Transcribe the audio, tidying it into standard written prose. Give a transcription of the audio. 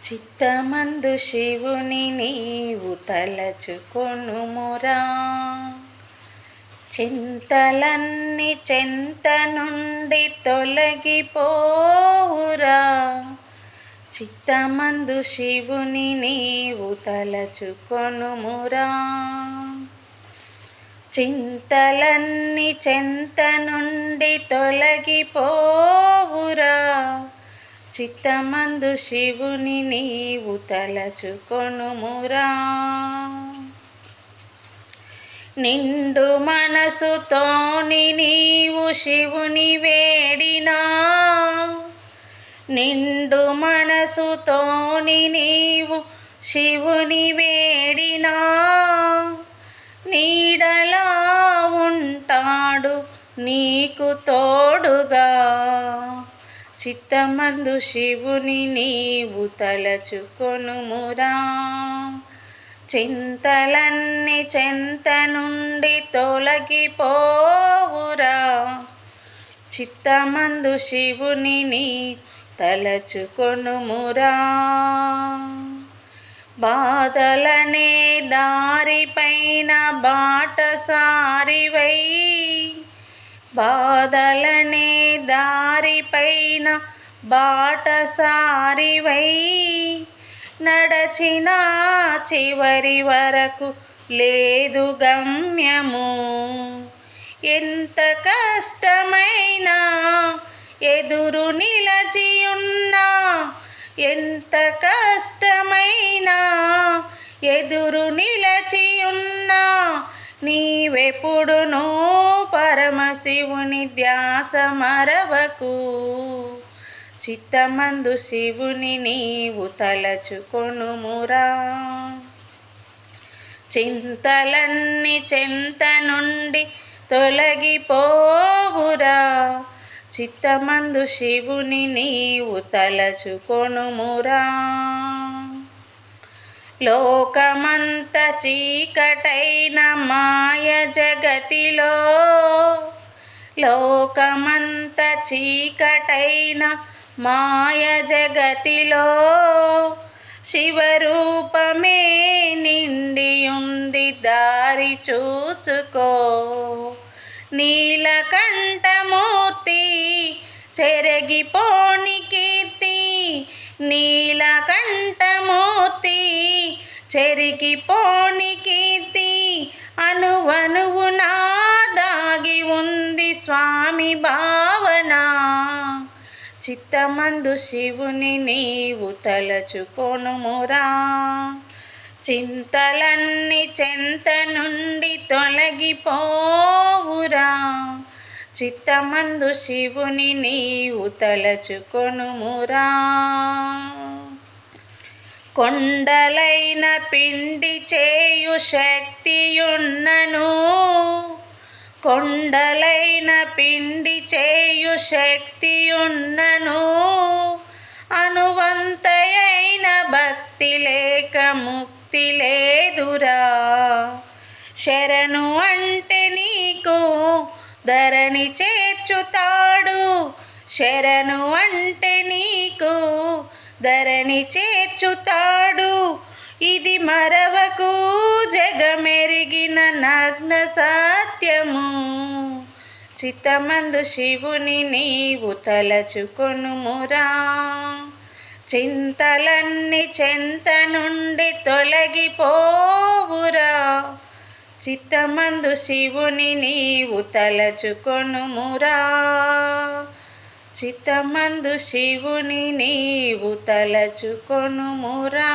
చిత్తమందు శివుని నీవు తలచుకొనుమురా, చింతలన్నీ చెంత నుండి తొలగిపోవురా. చిత్తమందు శివుని నీవు తలచుకొనుమురా, చింతలన్నీ చెంత నుండి తొలగిపోవురా. చిత్తమందు శివుని నీవు తలచుకొనుమురా. నిండు మనసుతోని నీవు శివుని వేడినా, నిండు మనసుతోని నీవు శివుని వేడినా, నీడలా ఉంటాడు నీకు తోడుగా. చిత్తమందు శివుని నీవు తలచుకొనుమురా, చింతలన్నీ చెంత నుండి తొలగిపోవురా. చిత్తమందు శివుని నీ తలచుకొనుమురా. బాధలనే దారిపైన బాటసారివై, బాధలనే దారిపైన బాటసారివై, నడచిన చివరి వరకు లేదు గమ్యము. ఎంత కష్టమైనా ఎదురు నిలచి ఉన్నా, ఎంత కష్టమైనా ఎదురు నిలచి ఉన్నా, నీవెప్పుడునూ పరమశివుని ధ్యాస మరవకు. చిత్తమందు శివుని నీవు తలచుకొనుమురా, చింతలన్నీ చెంత నుండి తొలగిపోవురా. చిత్తమందు శివుని నీవు తలచుకొనుమురా. లోకమంత చీకటైన మాయ జగతిలో, లోకమంత చీకటైన మాయ జగతిలో, శివరూపమే నిండి ఉంది దారి చూసుకో. నీలకంఠమూర్తి చెరగిపోని కీర్తి, నీలకంఠమూర్తి చెరిగిపోని కీర్తి, అణువణువునా దాగి ఉంది స్వామి భావన. చిత్తమందు శివుని నీవు తలచుకొనుమురా, చింతలన్నీ చెంత నుండి తొలగిపోవురా. చిత్తమందు శివుని నీవు తలచుకొనుమురా. కొండలైన పిండి చేయు శక్తియున్నను, కొండలైన పిండి చేయు శక్తియున్నను, అనువంతయైన భక్తి లేక ముక్తి లేదురా. శరణు అంటే నీకు ధరణి చేర్చుతాడు, శరణు అంటే నీకు ధరణి చేర్చుతాడు. ఇది మరవకు జగమెరిగిన నగ్న సత్యము. చిత్తమందు శివుని నీవు తలచుకొనుమురా, చింతలన్నీ చెంత నుండి తొలగిపోవురా. చిత్తమందు శివుని నీవు తలచుకొనుమురా, చిత్తమందు శివుని నీవు తలచుకొనుమురా.